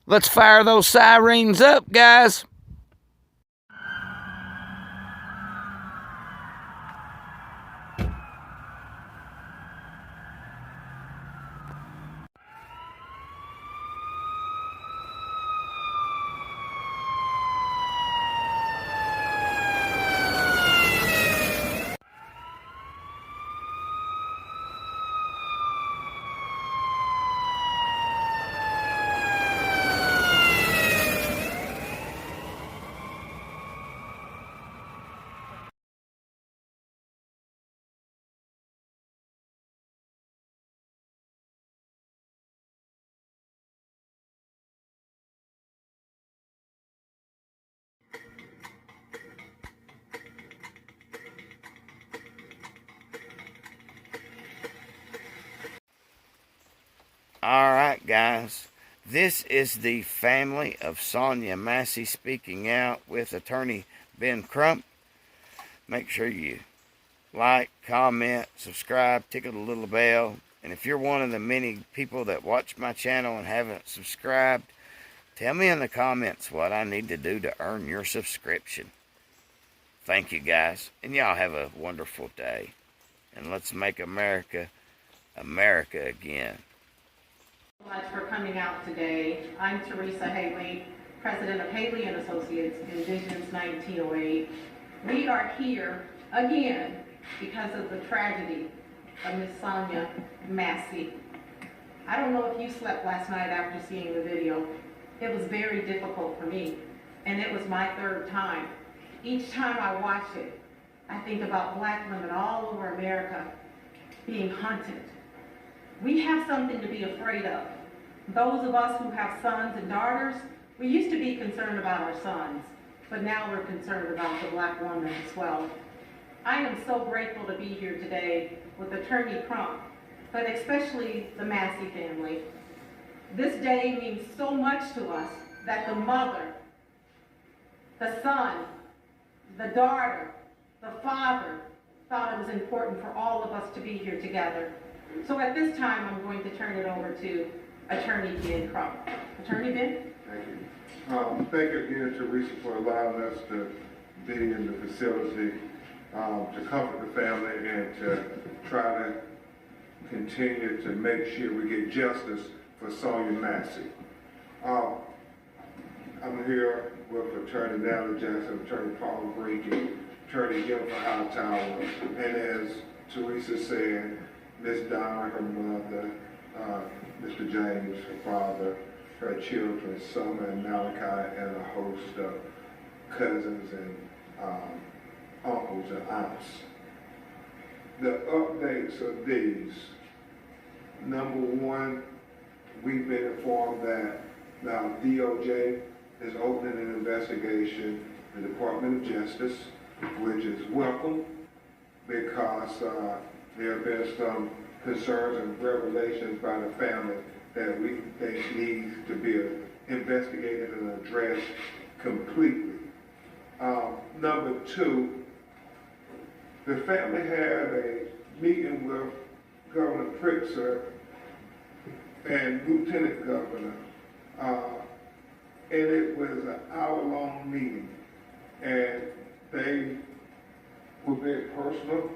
Let's fire those sirens up, guys. Alright, guys. This is the family of Sonya Massey speaking out with attorney Ben Crump. Make sure you like, comment, subscribe, tickle the little bell. And if you're one of the many people that watch my channel and haven't subscribed, tell me in the comments what I need to do to earn your subscription. Thank you, guys. And y'all have a wonderful day. And let's make America, America again. Much for coming out today. I'm Teresa Haley, president of Haley and Associates, Envisions 1908. We are here again because of the tragedy of Miss Sonya Massey. I don't know if you slept last night after seeing the video. It was very difficult for me, and it was my third time. Each time I watch it, I think about black women all over America being hunted. We have something to be afraid of. Those of us who have sons and daughters, we used to be concerned about our sons, but now we're concerned about the black woman as well. I am so grateful to be here today with Attorney Crump, but especially the Massey family. This day means so much to us that the mother, the son, the daughter, the father thought it was important for all of us to be here together. So at this time, I'm going to turn it over to Attorney Ben Crump. Attorney Ben? Thank you. Thank you again, Teresa, for allowing us to be in the facility to comfort the family and to try to continue to make sure we get justice for Sonya Massey. I'm here with Attorney Natalie Jackson, Attorney Paul Greenkey, Attorney Jennifer Hightower, and as Teresa said, Miss Donna, her mother, Mr. James, her father, her children, Sonya and Malachi, and a host of cousins and uncles and aunts. The updates of these: number one, we've been informed that now DOJ is opening an investigation, the Department of Justice, which is welcome because there have been some concerns and revelations by the family that we think needs to be investigated and addressed completely. Number two, the family had a meeting with Governor Pritzker and Lieutenant Governor, and it was an hour-long meeting, and they were very personal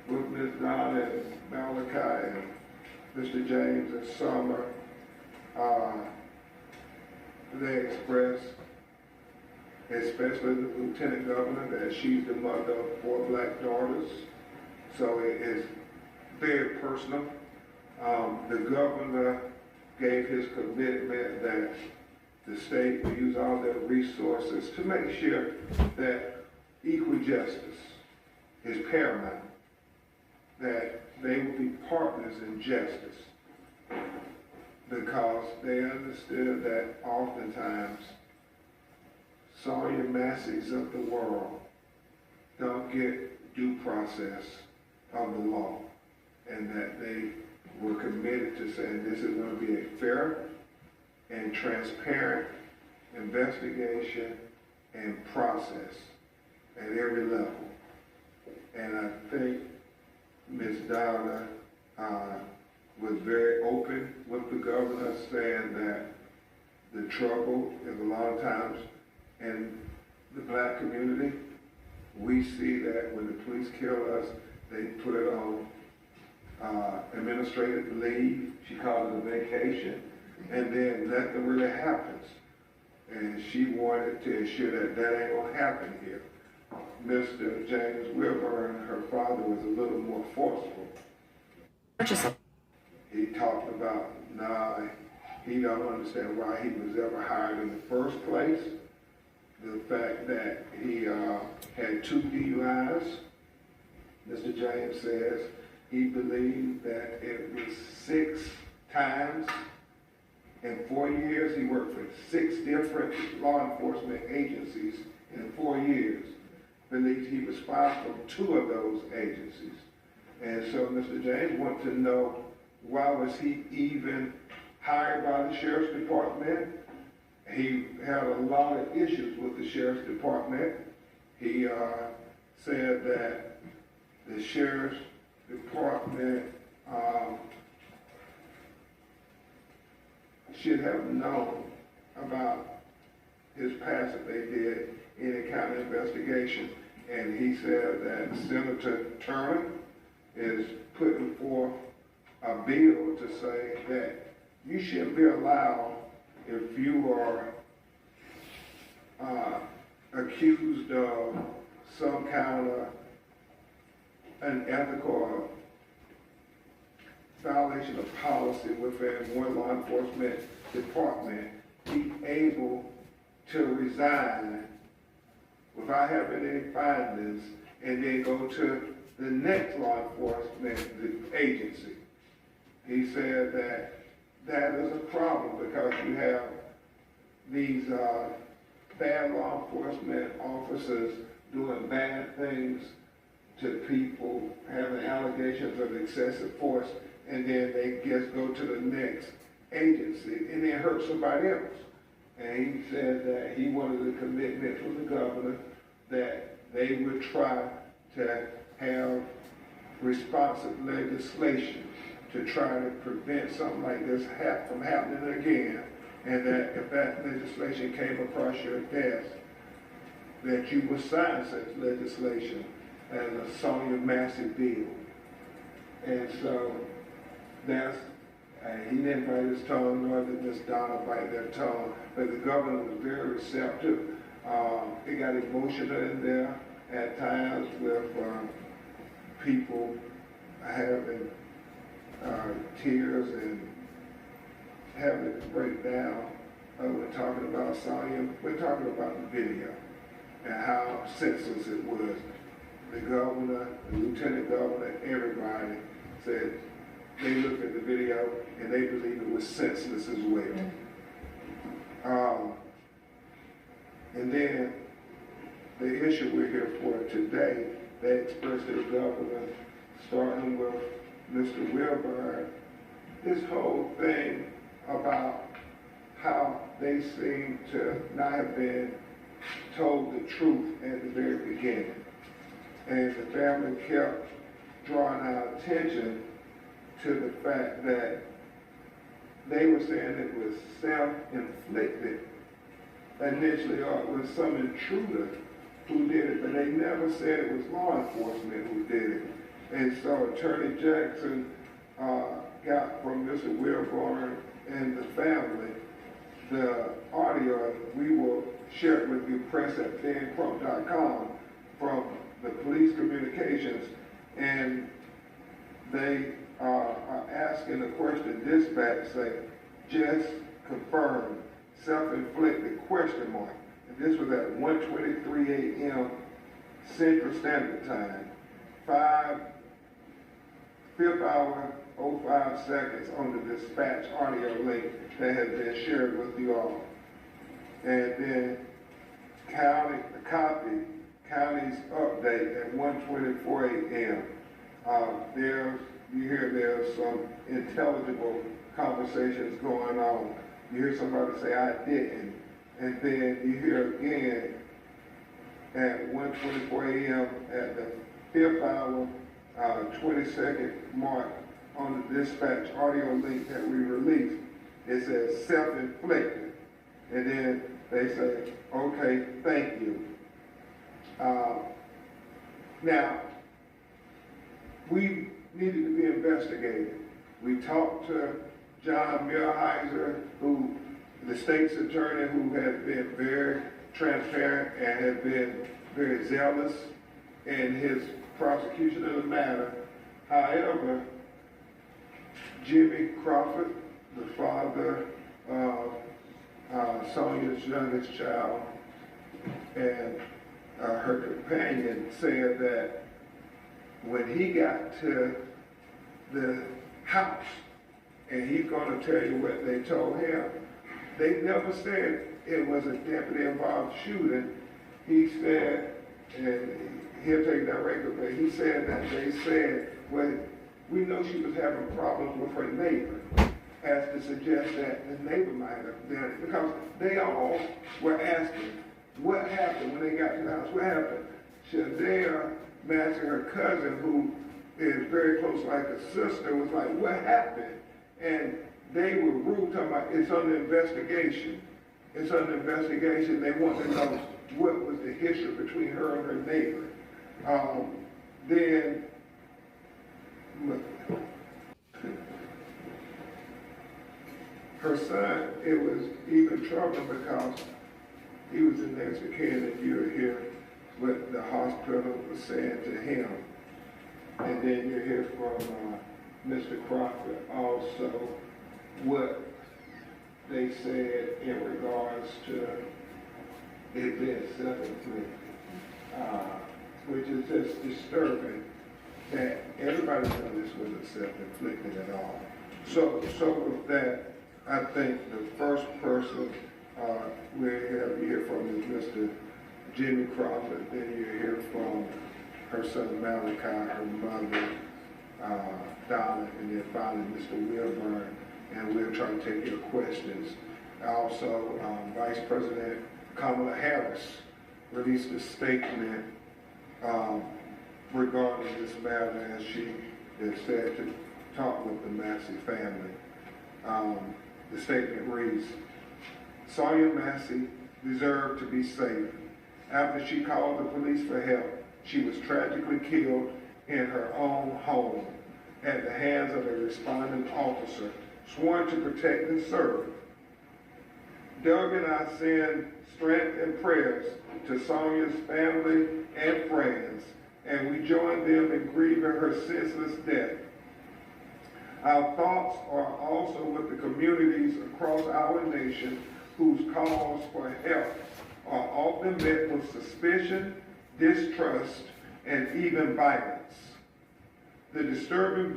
with Ms. Donna and Malachi and Mr. James and Summer. They expressed, especially the Lieutenant Governor, that she's the mother of 4 black daughters. So it is very personal. The governor gave his commitment that the state will use all their resources to make sure that equal justice is paramount, that they will be partners in justice, because they understood that oftentimes Sonya Massey's of the world don't get due process of the law, and that they were committed to saying this is going to be a fair and transparent investigation and process at every level. And I think Ms. Donna was very open with the governor, saying that the trouble is a lot of times in the black community, we see that when the police kill us, they put it on administrative leave. She calls it a vacation, and then nothing really happens. And she wanted to ensure that that ain't gonna happen here. Mr. James Wilburn, her father, was a little more forceful. He talked about, he don't understand why he was ever hired in the first place. The fact that he had 2 DUIs. Mr. James says he believed that it was 6 times. In 4 years, he worked for 6 different law enforcement agencies in 4 years. Believes he was fired from 2 of those agencies. And so Mr. James wanted to know, why was he even hired by the Sheriff's Department? He had a lot of issues with the Sheriff's Department. He said that the Sheriff's Department should have known about his past if they did any kind of investigation. And he said that Senator Turner is putting forth a bill to say that you shouldn't be allowed, if you are accused of some kind of unethical violation of policy within one law enforcement department, be able to resign without having any findings and then go to the next law enforcement agency. He said that that is a problem because you have these bad law enforcement officers doing bad things to people, having allegations of excessive force, and then they just go to the next agency and then hurt somebody else. And he said that he wanted a commitment from the governor that they would try to have responsive legislation to try to prevent something like this from happening again, and that if that legislation came across your desk, that you would sign such legislation as a Sonya Massey bill. And so that's, he didn't bite his tongue, nor did Miss Donna bite their tongue, but the governor was very receptive. It got emotional in there at times with people having tears and having to break down. We're talking about Sonya, we're talking about the video and how senseless it was. The governor, the lieutenant governor, everybody said they looked at the video and they believed it was senseless as well. And then the issue we're here for today, they expressed to the governor, starting with Mr. Wilburn, this whole thing about how they seem to not have been told the truth at the very beginning. And the family kept drawing our attention to the fact that they were saying it was self-inflicted initially, or it was some intruder who did it, but they never said it was law enforcement who did it. And so Attorney Jackson got from Mr. Wilburn and the family the audio. We will share it with you, press at Crump.com, from the police communications, and they are asking the question, dispatch say, just confirmed, self-inflicted, question mark. And this was at 1:23 a.m. Central Standard Time, 5th hour, 05 seconds on the dispatch audio link that has been shared with you all. And then county's update at 1:24 a.m. You hear there's some intelligible conversations going on. You hear somebody say, I didn't. And then you hear again at 1:24 a.m. at the 5th hour, 20-second mark on the dispatch audio link that we released. It says self-inflicted. and then they say, okay, thank you. Now, we needed to be investigated. We talked to John Millheiser, who, the state's attorney, who has been very transparent and has been very zealous in his prosecution of the matter. However, Jimmy Crawford, the father of Sonya's youngest child, and her companion said that when he got to the house, and he's going to tell you what they told him, they never said it was a deputy-involved shooting. He said, and he'll take that record, but he said that they said, well, we know she was having problems with her neighbor, as to suggest that the neighbor might have done it, because they all were asking, what happened when they got to the house? What happened? Shadea Massey, her cousin, who is very close like a sister, was like, what happened? And they were rude, talking about it's under investigation. It's under investigation. They want to know what was the history between her and her neighbor. Then, her son, it was even trouble because he was in next of kin, and you hear what the hospital was saying to him. And then you hear from Mr. Crawford also what they said in regards to it being self-inflicted, which is just disturbing that everybody knows this wasn't self-inflicted at all. So with that, I think the first person we hear from is Mr. Jimmy Crawford. Then you hear from her son Malachi, her mother Donna, and then finally Mr. Wilburn, and we'll try to take your questions. Also, Vice President Kamala Harris released a statement regarding this matter, as she is said to talk with the Massey family. The statement reads, Sonya Massey deserved to be safe. After she called the police for help, she was tragically killed in her own home at the hands of a responding officer sworn to protect and serve. Doug and I send strength and prayers to Sonya's family and friends, and we join them in grieving her senseless death. Our thoughts are also with the communities across our nation whose calls for help are often met with suspicion, distrust, and even violence. The disturbing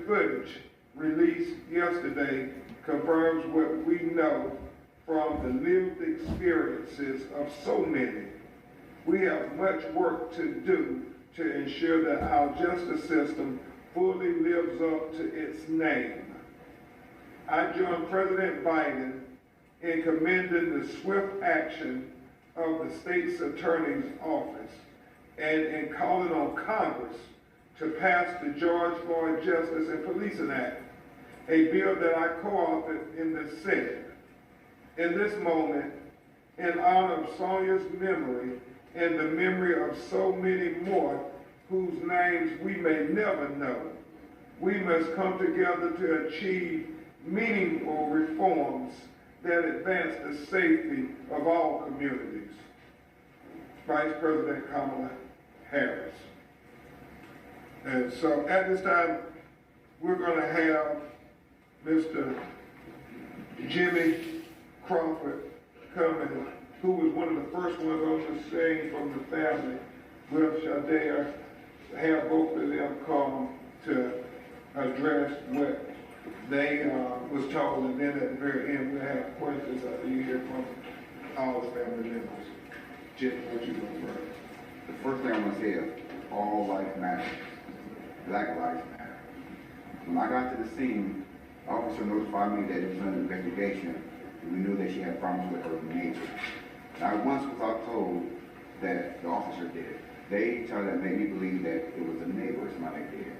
footage released yesterday confirms what we know from the lived experiences of so many. We have much work to do to ensure that our justice system fully lives up to its name. I join President Biden in commending the swift action of the state's attorney's office and in calling on Congress to pass the George Floyd Justice and Policing Act, a bill that I co-authored in the Senate. In this moment, in honor of Sonya's memory and the memory of so many more whose names we may never know, we must come together to achieve meaningful reforms that advance the safety of all communities. Vice President Kamala Harris. And so at this time, we're going to have Mr. Jimmy Crawford come in, who was one of the first ones on the scene from the family with Shadea, have both of them come to address what they was told, and then at the very end we'll have questions after you hear from all the family members. Jimmy, what you doing first? The first thing I'm going to say is all life matters. Black lives matter. When I got to the scene, the officer notified me that it was under investigation, and we knew that she had problems with her neighbor. Not once was I told that the officer did it. They tried to make me believe that it was the neighbor or somebody that did it.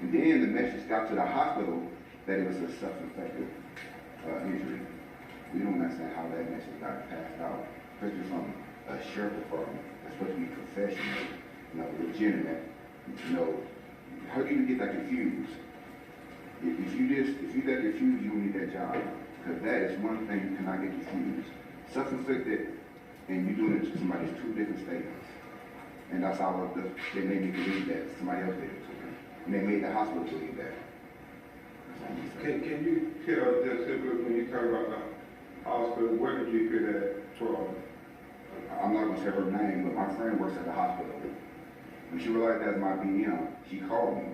And then the message got to the hospital that it was a self-inflicted injury. We don't understand how that message got passed out, especially from a sheriff department that's supposed to be professional, legitimate. How do you get that confused? If you that confused, you don't need that job. Because that is one thing you cannot get confused. Self-inflicted, and you doing it to somebody is two different statements. And that's how they made me believe that somebody else did it to me. And they made the hospital believe that. Can you tell just simply when you talk about the hospital, where did you get that from? I'm not gonna say her name, but my friend works at the hospital. When she realized that was my BM, she called me.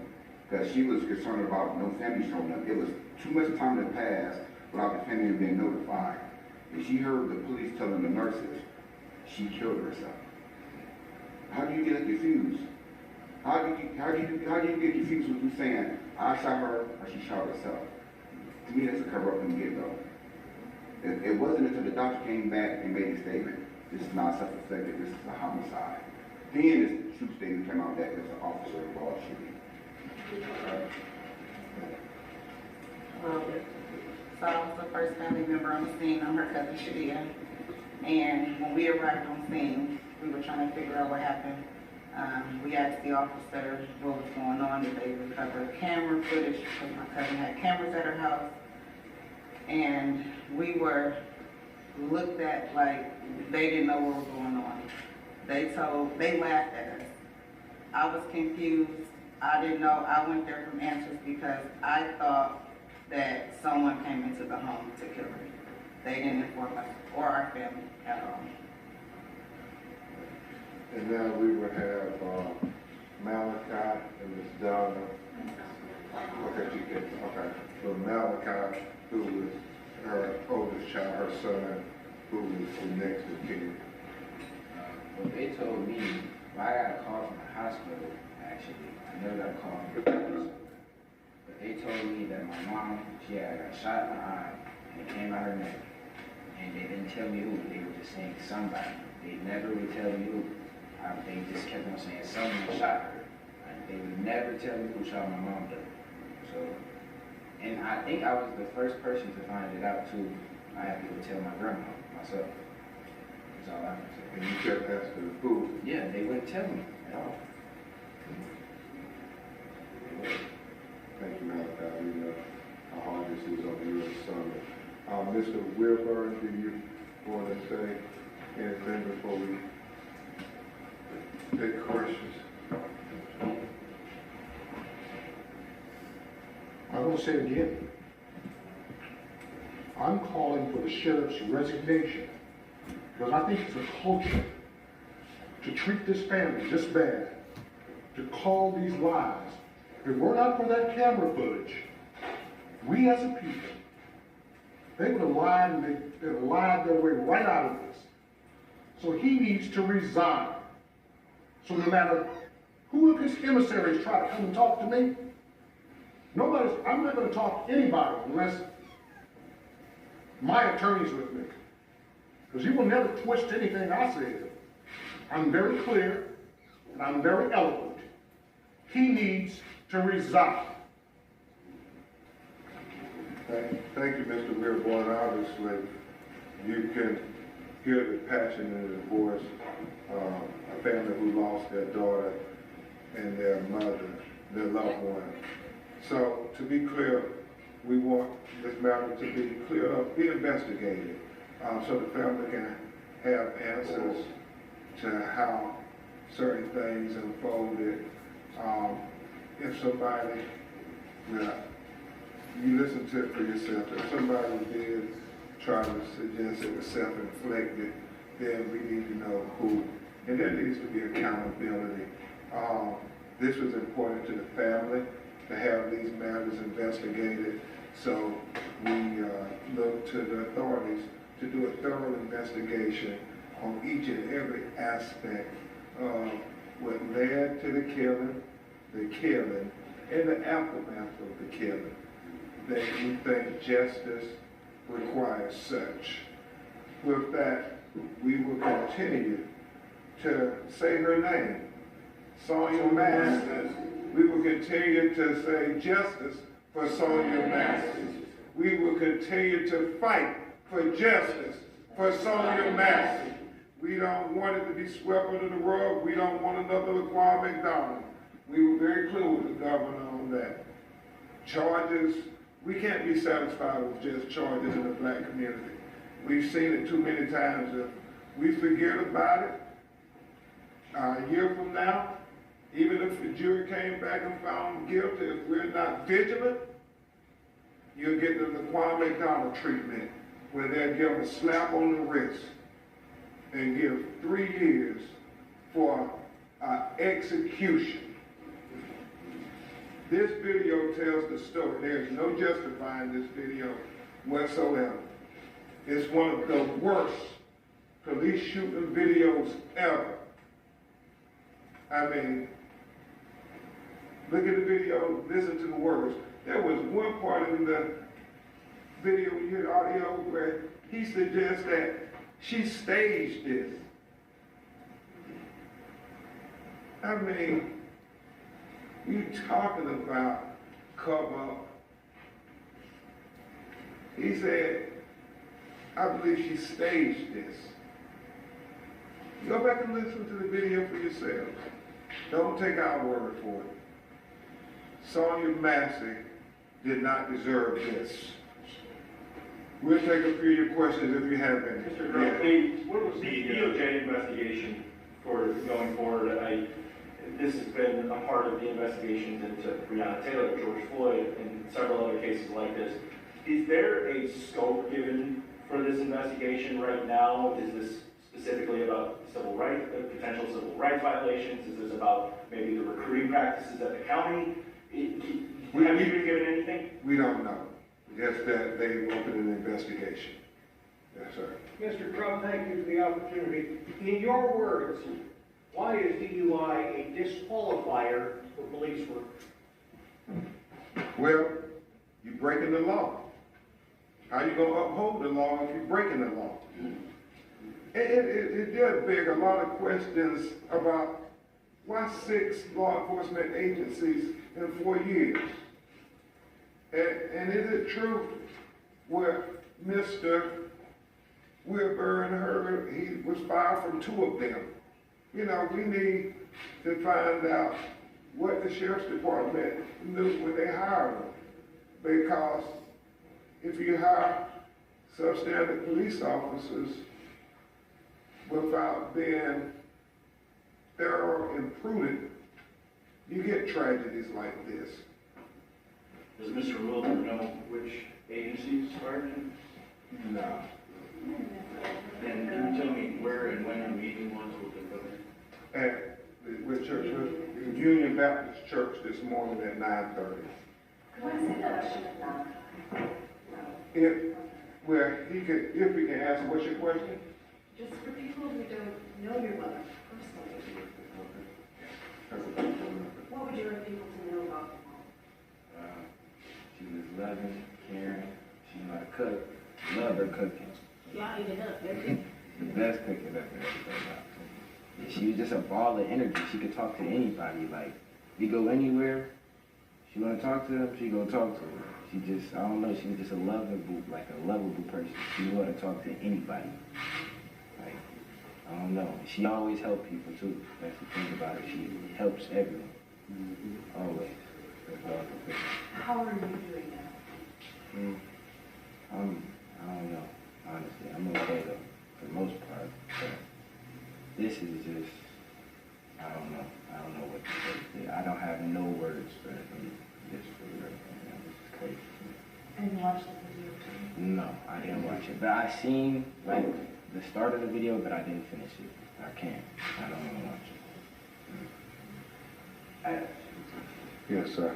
Because she was concerned about no family showing up. It was too much time to pass without the family being notified. And she heard the police telling the nurses she killed herself. How do you get confused? How do you get confused with you saying, I shot her or she shot herself? To me, that's a cover-up from the get-go. It wasn't until the doctor came back and made a statement, this is not self-inflicted, this is a homicide. Then this true statement came out that it was an officer involved shooting. So I was the first family member on the scene. I'm her cousin Shadia. And when we arrived on scene, we were trying to figure out what happened. We asked the officer what was going on. Did they recover camera footage? Because my cousin had cameras at her house. And we were looked at like they didn't know what was going on. They laughed at us. I was confused. I didn't know. I went there from answers because I thought that someone came into the home to kill her. They didn't inform us or our family at all. And now we will have Malachi and Miss Donna. Okay. So Malachi, who was her oldest child, her son, who was the next of kin. Well, they told me, I got a call from the hospital, actually. I never got a call from the hospital. But they told me that my mom, she had got shot in the eye, and it came out her neck. And they didn't tell me who. They were just saying somebody. They never would tell me who. They just kept on saying someone shot her. And they would never tell me who shot my mom though. So, and I think I was the first person to find it out too. I had to go tell my grandma myself. That's all I can say. And you kept asking who? Yeah, they wouldn't tell me at all. Thank you, Malachi. We know how hard this is on you and Sonya. Mr. Wilburn, do you want to say anything before we take questions? I'm going to say it again. I'm calling for the sheriff's resignation because I think it's a culture to treat this family this bad, to call these lies. If it were not for that camera footage, we as a people, they would have lied and they would have lied their way right out of this. So he needs to resign. So no matter who of his emissaries try to come and talk to me, I'm not going to talk to anybody unless my attorney's with me. Because you will never twist anything I said. I'm very clear and I'm very eloquent. He needs to resign. Thank you, Mr. Wilburn. Obviously, you can hear the passion in the voice of a family who lost their daughter and their mother, their loved one. So, to be clear, we want this matter to be cleared up, be investigated, so the family can have answers to how certain things unfolded. If somebody, you listen to it for yourself, if somebody did try to suggest it was self-inflicted, then we need to know who. And there needs to be accountability. This was important to the family to have these matters investigated. So we look to the authorities to do a thorough investigation on each and every aspect of what led to the killing, and the aftermath of the killing. That we think justice requires such. With that, we will continue to say her name, Sonya Massey. We will continue to say justice for Sonya Massey. We will continue to fight for justice for Sonya Massey. We don't want it to be swept under the rug. We don't want another LaQuan McDonald. We were very clear with the governor on that. Charges, we can't be satisfied with just charges in the black community. We've seen it too many times. If we forget about it, a year from now, even if the jury came back and found guilty, if we're not vigilant, you'll get the LaQuan McDonald treatment, where they'll give a slap on the wrist and give 3 years for execution. This video tells the story. There's no justifying this video whatsoever. It's one of the worst police shooting videos ever. I mean, look at the video, listen to the words. There was one part in the video, we hear the audio, where he suggests that she staged this. I mean, you talking about cover up. He said, I believe she staged this. Go back and listen to the video for yourselves. Don't take our word for it. Sonya Massey did not deserve this. We'll take a few of your questions if you have any. Mr. Crump, what was the DOJ investigation for going forward? This has been a part of the investigations into Breonna Taylor, George Floyd, and several other cases like this. Is there a scope given for this investigation right now? Is this specifically about civil rights, potential civil rights violations? Is this about maybe the recruiting practices at the county? Have you been given anything? We don't know. Just that they opened an investigation. Yes, sir. Mr. Crump, thank you for the opportunity. In your words, why is DUI a disqualifier for police work? Well, you're breaking the law. How you going to uphold the law if you're breaking the law? It did beg a lot of questions about why 6 law enforcement agencies in 4 years? And is it true where Mr. Wilburn heard he was fired from 2 of them? You know, we need to find out what the sheriff's department knew when they hired them. Because if you hire substandard police officers without being thorough and prudent, you get tragedies like this. Does Mr. Wilbur know which agencies fired him? No. And can you tell me where and when the meeting was with the governor? At with church, with Union Baptist Church this morning at 9:30. If we can ask, what's your question? Just for people who don't know your mother personally, what would you like people to know about her? She was loving, caring, she knew how to cook, loved her cooking. Yeah, eat it up, yeah. The best cooking I've ever done. Yeah, she was just a ball of energy. She could talk to anybody. Like, we go anywhere, she want to talk to them, she gonna talk to them. She just, I don't know, she was just a lovable person. She want to talk to anybody. Like, I don't know. She always helped people too. That's the thing about her. She helps everyone. Always. How are you doing now? I don't know, honestly. I'm okay though, for the most part. But this is just, I don't know. I don't know what to say. I don't have no words for this for real. This is crazy. And you watched the video too? No, I didn't watch it. But I seen like the start of the video, but I didn't finish it. I can't. I don't want to watch it. Yes, sir.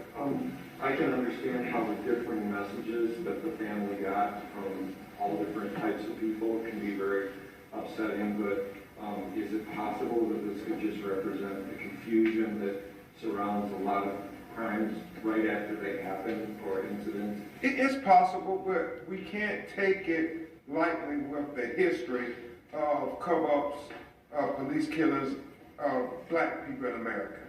I can understand how the differing messages that the family got from all different types of people can be very upsetting, but is it possible that this could just represent the confusion that surrounds a lot of crimes right after they happen or incidents? It's possible, but we can't take it lightly with the history of cover-ups, police killings of black people in America.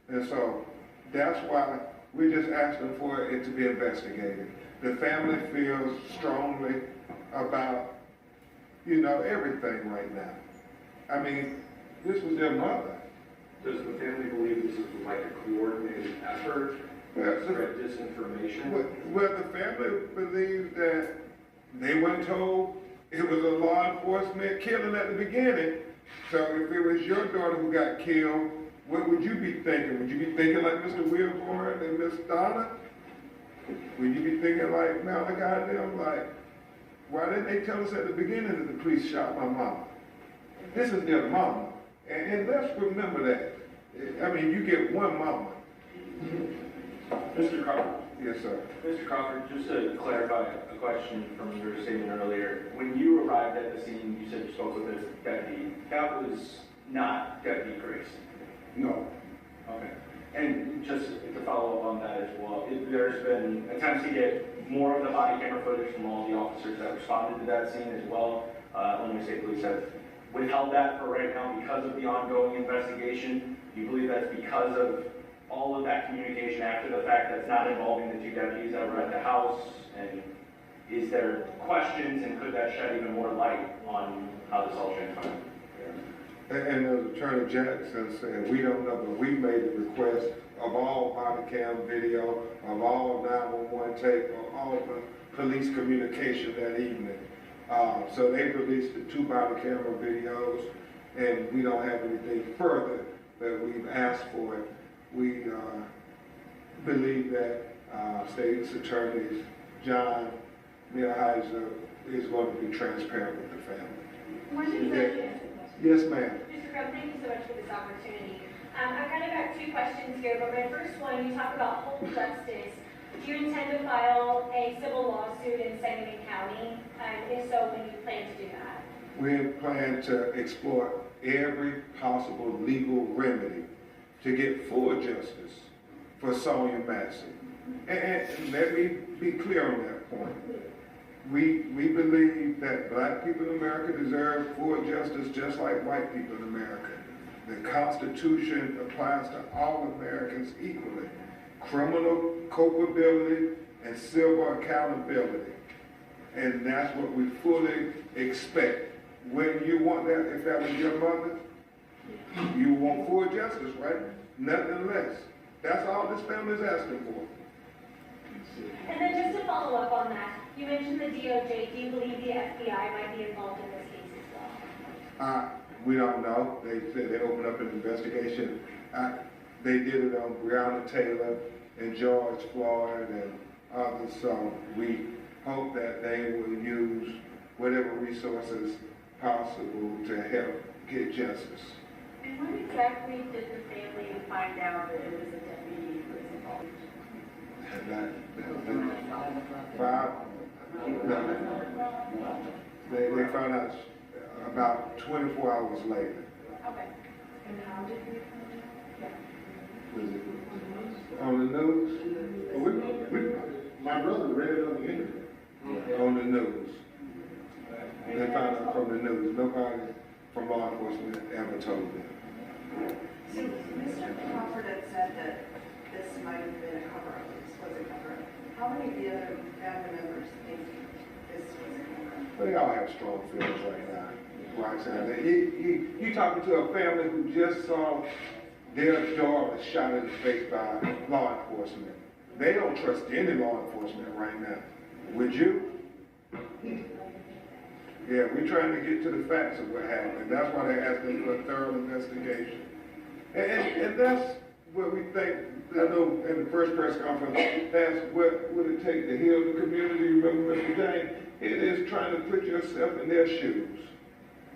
And so that's why we're just asking for it to be investigated. The family feels strongly about you know, everything right now. I mean, this was their mother. Does the family believe this is like a coordinated effort to spread disinformation? Well, the family believes that they weren't told it was a law enforcement killing at the beginning. So if it was your daughter who got killed, what would you be thinking? Would you be thinking like Mr. Wilborn and Miss Donna? Would you be thinking like Malachi and them? Like, why didn't they tell us at the beginning that the police shot my mama? This is their mama. And let's remember that. I mean, you get one mama. Mr. Crawford. Yes, sir. Mr. Crawford, just to clarify a question from your statement earlier, when you arrived at the scene, you said you spoke with this deputy. That was not Deputy Grace. No. Okay. And just to follow up on that as well, there's been attempts to get more of the body camera footage from all the officers that responded to that scene as well. Illinois State Police have withheld that for right now because of the ongoing investigation. Do you believe that's because of all of that communication after the fact that's not involving the two deputies that were at the house? And is there questions, and could that shed even more light on how this all transpired? And as Attorney Jackson said, we don't know, but we made the request of all body cam video, of all 911 tape, of all the police communication that evening. So they released the 2 body camera videos, and we don't have anything further that we've asked for it. We believe that State's Attorney John Millheiser is going to be transparent with the family. Yes, ma'am. Mr. Crump, thank you so much for this opportunity. I've kind of got 2 questions here, but my first one, you talk about whole justice. Do you intend to file a civil lawsuit in Sangamon County? If so, when do you plan to do that? We plan to explore every possible legal remedy to get full justice for Sonya Massey. And let me be clear on that point. We believe that black people in America deserve full justice just like white people in America. The Constitution applies to all Americans equally. Criminal culpability and civil accountability. And that's what we fully expect. When you want that, if that was your mother, you want full justice, right? Nothing less. That's all this family is asking for. And then just to follow up on that, you mentioned the DOJ. Do you believe the FBI might be involved in this case as well? We don't know. They said they opened up an investigation. They did it on Breonna Taylor and George Floyd and others. So we hope that they will use whatever resources possible to help get justice. And when exactly did the family find out that it was a deputy who was involved? They found out about 24 hours later. Okay. And how did we find out? Was it on the news? My brother read it on the internet. On the news. They found out from the news. Nobody from law enforcement ever told them. So Mr. Crawford had said that this might have been a cover-up, this was a cover-up. How many of the other family members think this was a cover-up? Well, they all have strong feelings right now. Roxanne, you talking to a family who just saw their daughter shot in the face by law enforcement. They don't trust any law enforcement right now. Would you? Yeah, we're trying to get to the facts of what happened. That's why they're asking for a thorough investigation. And that's what we think. I know in the first press conference, that's what would it take to heal the community. Remember, Mr. James, it is trying to put yourself in their shoes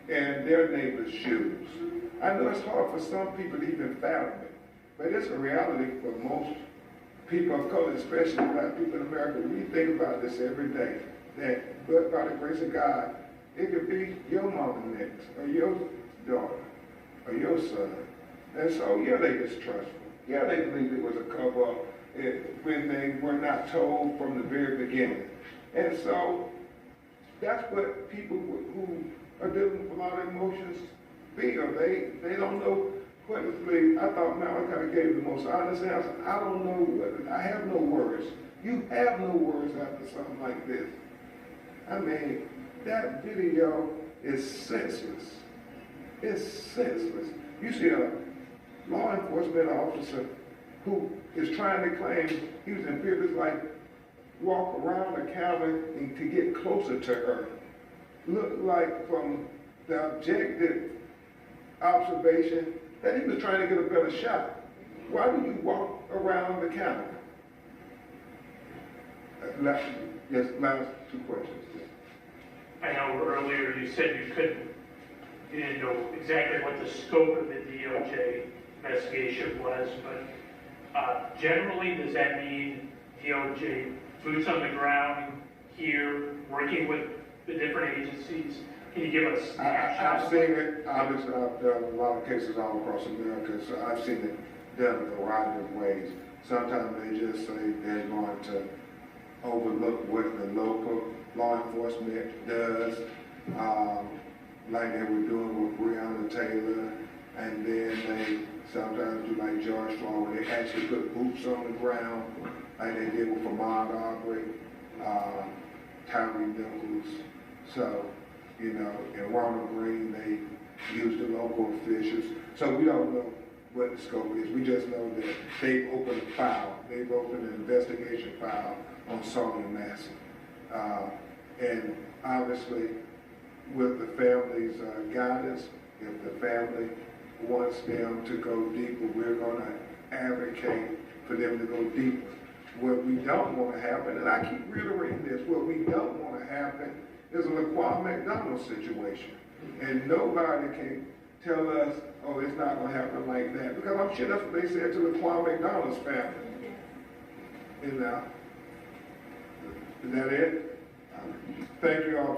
and their neighbors' shoes. I know it's hard for some people to even fathom it, but it's a reality for most people of color, especially black people in America. We think about this every day, that but by the grace of God, it could be your mama next, or your daughter, or your son. And so, yeah, they distrustful. Yeah, they believe it was a cover-up when they were not told from the very beginning. And so, that's what people who are dealing with a lot of emotions feel. They don't know what to believe. I thought Malachi gave the most honest answer. I don't know what, I have no words. You have no words after something like this. I mean, that video is senseless. It's senseless. You see a law enforcement officer who is trying to claim he was in fear, like walk around the cabin and to get closer to her. Look like from the objective observation that he was trying to get a better shot. Why do you walk around the cabin? Last two questions. I know earlier you said you didn't know exactly what the scope of the DOJ investigation was, but generally, does that mean DOJ boots on the ground here, working with the different agencies? Can you give us snapshots? I've seen it. Obviously, I've done a lot of cases all across America, so I've seen it done a variety of ways. Sometimes they just say they're going to overlook what the local law enforcement does, like they were doing with Breonna Taylor, and then they sometimes do like George Floyd, where they actually put boots on the ground, like they did with Ahmaud Arbery, Tyree Nichols. So, you know, in Ronald Green, they used the local officials. So we don't know what the scope is. We just know that they've opened a file. They've opened an investigation file on Sonya Massey. And obviously, with the family's guidance, if the family wants them to go deeper, we're going to advocate for them to go deeper. What we don't want to happen, and I keep reiterating this, what we don't want to happen is a Laquan McDonald situation. And nobody can tell us, oh, it's not going to happen like that. Because I'm sure that's what they said to Laquan McDonald's family. And is that it? Thank you all very much.